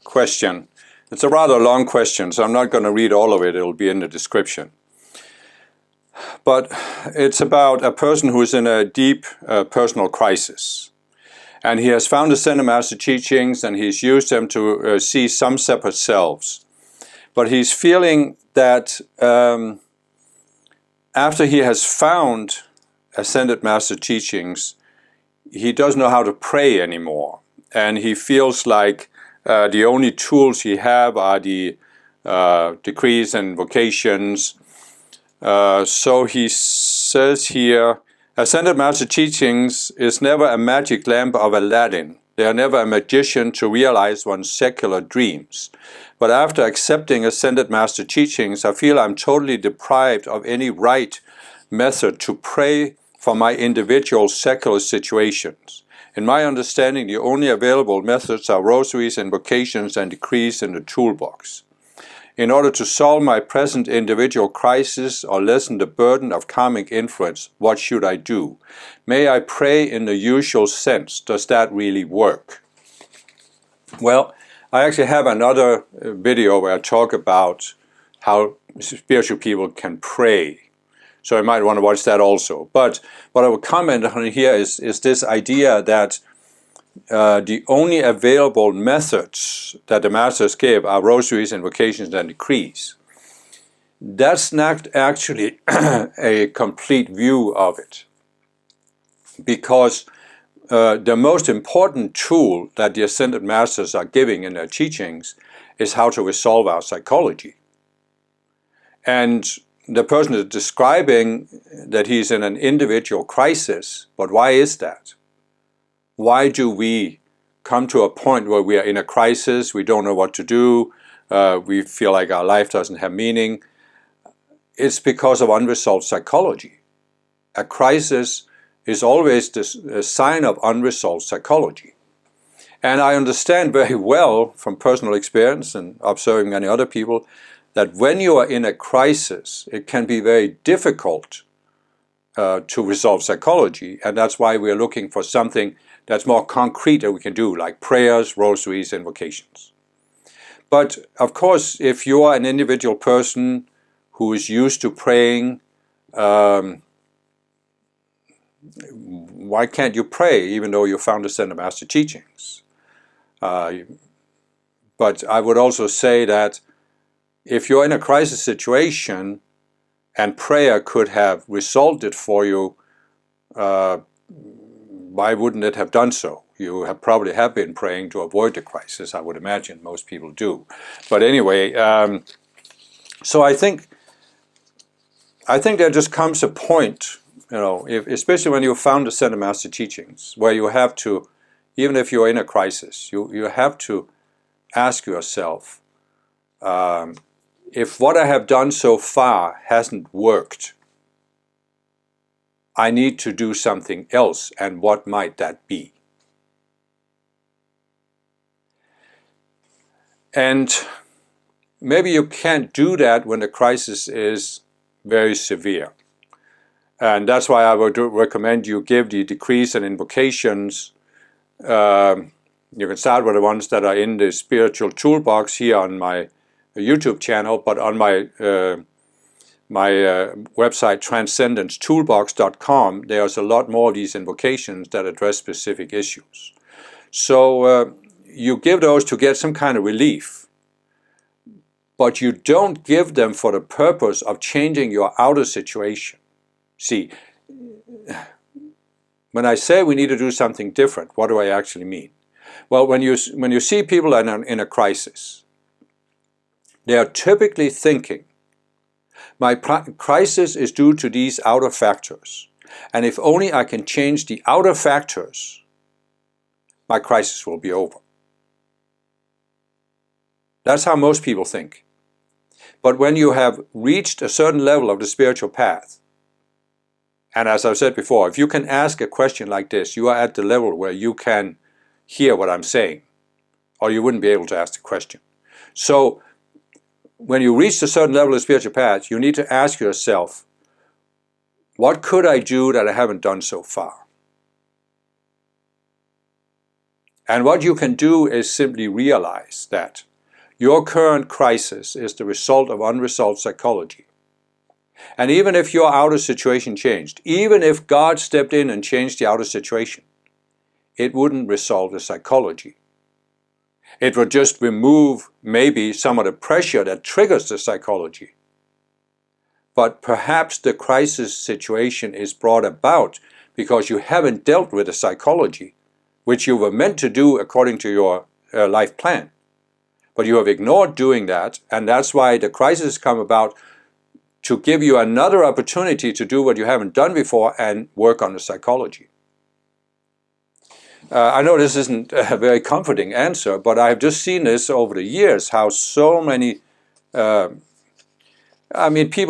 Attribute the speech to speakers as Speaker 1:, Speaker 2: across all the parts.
Speaker 1: question. It's a rather long question, so I'm not going to read all of it. It'll be in the description. But it's about a person who is in a deep personal crisis. And he has found the Ascended Master teachings, and he's used them to see some separate selves. But he's feeling that after he has found Ascended Master teachings, he doesn't know how to pray anymore. And he feels like the only tools he have are the decrees and invocations. So he says here, Ascended Master teachings is never a magic lamp of Aladdin. They are never a magician to realize one's secular dreams. But after accepting Ascended Master teachings, I feel I'm totally deprived of any right method to pray for my individual secular situations. In my understanding, the only available methods are rosaries, invocations, and decrees in the toolbox. In order to solve my present individual crisis or lessen the burden of karmic influence, what should I do? May I pray in the usual sense? Does that really work? Well, I actually have another video where I talk about how spiritual people can pray. So I might want to watch that also. But what I would comment on here is this idea that the only available methods that the Masters give are rosaries, invocations, and decrees. That's not actually a complete view of it. Because the most important tool that the Ascended Masters are giving in their teachings is how to resolve our psychology. And the person is describing that he's in an individual crisis, but why is that? Why do we come to a point where we are in a crisis, we don't know what to do, we feel like our life doesn't have meaning? It's because of unresolved psychology. A crisis is always a sign of unresolved psychology. And I understand very well from personal experience and observing many other people that when you are in a crisis, it can be very difficult to resolve psychology, and that's why we are looking for something that's more concrete that we can do, like prayers, rosaries, invocations. But of course, if you are an individual person who is used to praying, why can't you pray even though you found the Ascended Master teachings? But I would also say that if you're in a crisis situation and prayer could have resolved it for you, why wouldn't it have done so? You probably have been praying to avoid the crisis, I would imagine most people do. But anyway, so I think there just comes a point, especially when you found the Ascended Master teachings, where you have to, even if you're in a crisis, you have to ask yourself, if what I have done so far hasn't worked, I need to do something else, and what might that be? And maybe you can't do that when the crisis is very severe. And that's why I would recommend you give the decrees and invocations. You can start with the ones that are in the spiritual toolbox here on my YouTube channel, but on my website transcendencetoolbox.com, there's a lot more of these invocations that address specific issues. So you give those to get some kind of relief, but you don't give them for the purpose of changing your outer situation. See, when I say we need to do something different, what do I actually mean? Well, when you see people in a crisis, they are typically thinking, my crisis is due to these outer factors, and if only I can change the outer factors, my crisis will be over. That's how most people think. But when you have reached a certain level of the spiritual path, and as I've said before, if you can ask a question like this, you are at the level where you can hear what I'm saying, or you wouldn't be able to ask the question. So when you reach a certain level of spiritual path, you need to ask yourself, what could I do that I haven't done so far? And what you can do is simply realize that your current crisis is the result of unresolved psychology. And even if your outer situation changed, even if God stepped in and changed the outer situation, it wouldn't resolve the psychology. It would just remove maybe some of the pressure that triggers the psychology. But perhaps the crisis situation is brought about because you haven't dealt with the psychology, which you were meant to do according to your life plan. But you have ignored doing that, and that's why the crisis come about, to give you another opportunity to do what you haven't done before and work on the psychology. I know this isn't a very comforting answer, but I've just seen this over the years, how so many, people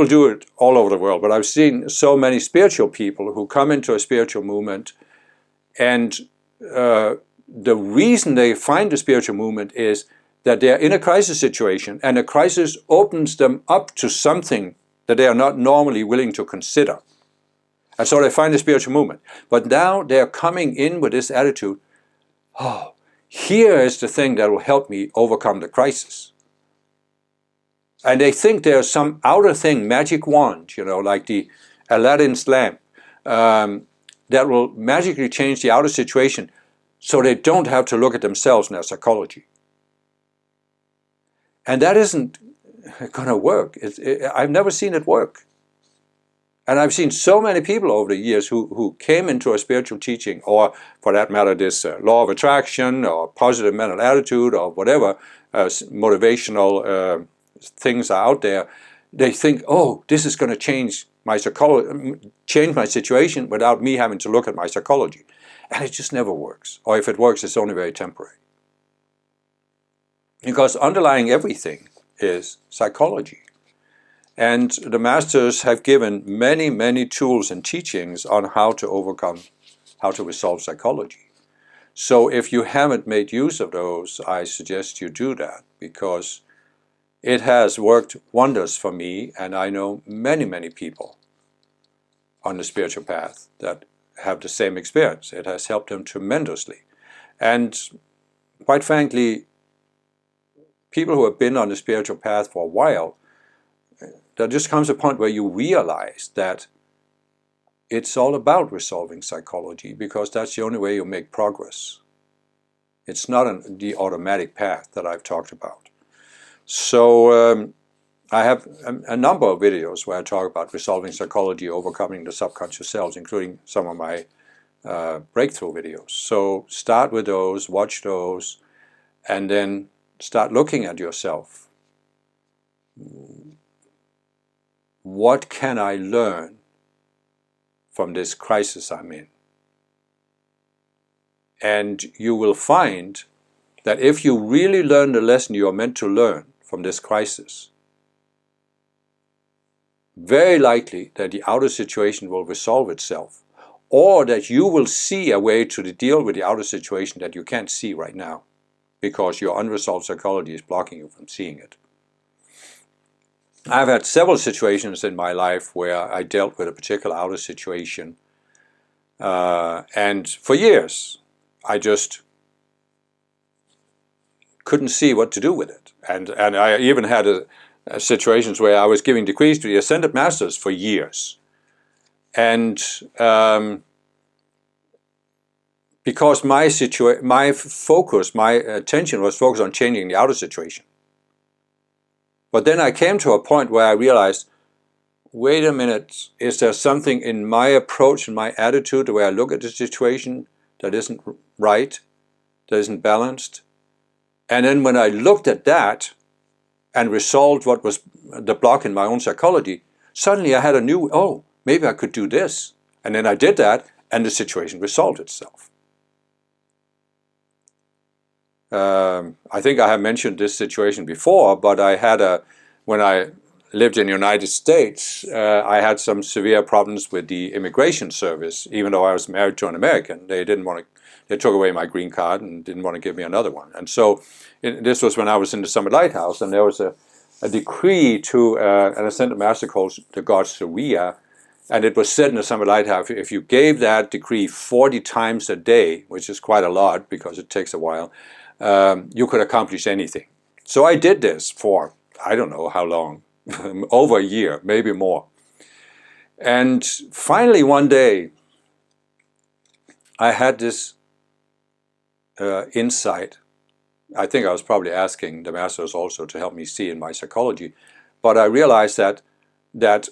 Speaker 1: do it all over the world, but I've seen so many spiritual people who come into a spiritual movement, and the reason they find the spiritual movement is that they're in a crisis situation, and the crisis opens them up to something that they are not normally willing to consider. And so they find the spiritual movement. But now they're coming in with this attitude, oh, here is the thing that will help me overcome the crisis. And they think there's some outer thing, magic wand, like the Aladdin's lamp, that will magically change the outer situation so they don't have to look at themselves and their psychology. And that isn't going to work. I've never seen it work. And I've seen so many people over the years who came into a spiritual teaching, or for that matter, this law of attraction, or positive mental attitude, or whatever motivational things are out there. They think, oh, this is going to change my psychology, change my situation without me having to look at my psychology. And it just never works. Or if it works, it's only very temporary. Because underlying everything is psychology. And the masters have given many, many tools and teachings on how to overcome, how to resolve psychology. So if you haven't made use of those, I suggest you do that, because it has worked wonders for me, and I know many, many people on the spiritual path that have the same experience. It has helped them tremendously. And quite frankly, people who have been on the spiritual path for a while, there just comes a point where you realize that it's all about resolving psychology, because that's the only way you make progress. It's not the automatic path that I've talked about. So I have a number of videos where I talk about resolving psychology, overcoming the subconscious selves, including some of my breakthrough videos. So start with those, watch those, and then start looking at yourself. What can I learn from this crisis I'm in? And you will find that if you really learn the lesson you are meant to learn from this crisis, very likely that the outer situation will resolve itself, or that you will see a way to deal with the outer situation that you can't see right now, because your unresolved psychology is blocking you from seeing it. I've had several situations in my life where I dealt with a particular outer situation, and for years I just couldn't see what to do with it. And I even had situations where I was giving decrees to the Ascended Masters for years. And because my attention was focused on changing the outer situation. But then I came to a point where I realized, wait a minute, is there something in my approach and my attitude, the way I look at the situation, that isn't right, that isn't balanced? And then when I looked at that and resolved what was the block in my own psychology, suddenly I had a new, oh, maybe I could do this. And then I did that, and the situation resolved itself. I think I have mentioned this situation before, but I had when I lived in the United States, I had some severe problems with the immigration service. Even though I was married to an American, they took away my green card and didn't want to give me another one. And so this was when I was in the Summit Lighthouse, and there was a decree to an Ascended Master called the God Surya, And it was said in the Summit Lighthouse, if you gave that decree 40 times a day, which is quite a lot because it takes a while, you could accomplish anything. So I did this for, I don't know how long, over a year, maybe more. And finally one day, I had this insight. I think I was probably asking the masters also to help me see in my psychology, but I realized that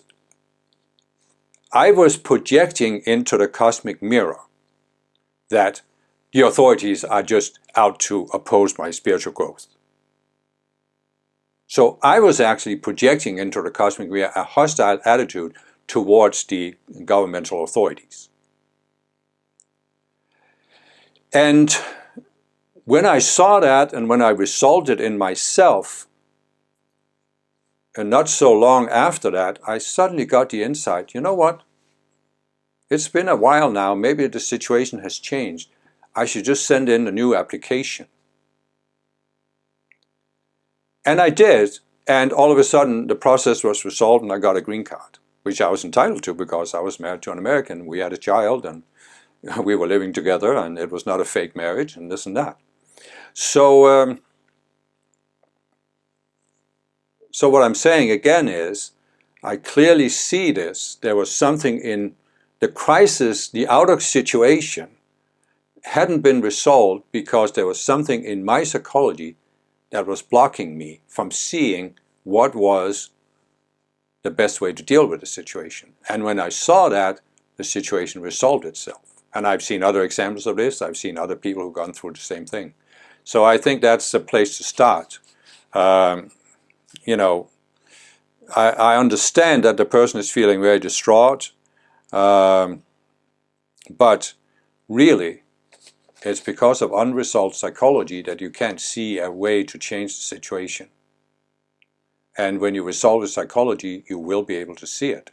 Speaker 1: I was projecting into the cosmic mirror that the authorities are just out to oppose my spiritual growth. So I was actually projecting into the cosmic mirror a hostile attitude towards the governmental authorities. And when I saw that and when I resolved it in myself, and not so long after that, I suddenly got the insight, you know what? It's been a while now, maybe the situation has changed. I should just send in a new application. And I did, and all of a sudden the process was resolved and I got a green card, which I was entitled to because I was married to an American. We had a child and we were living together and it was not a fake marriage and this and that. So what I'm saying again is, I clearly see this. There was something in the crisis, the outer situation hadn't been resolved because there was something in my psychology that was blocking me from seeing what was the best way to deal with the situation. And when I saw that, the situation resolved itself. And I've seen other examples of this. I've seen other people who've gone through the same thing. So I think that's a place to start. You know, I understand that the person is feeling very distraught, but really it's because of unresolved psychology that you can't see a way to change the situation. And when you resolve the psychology, you will be able to see it.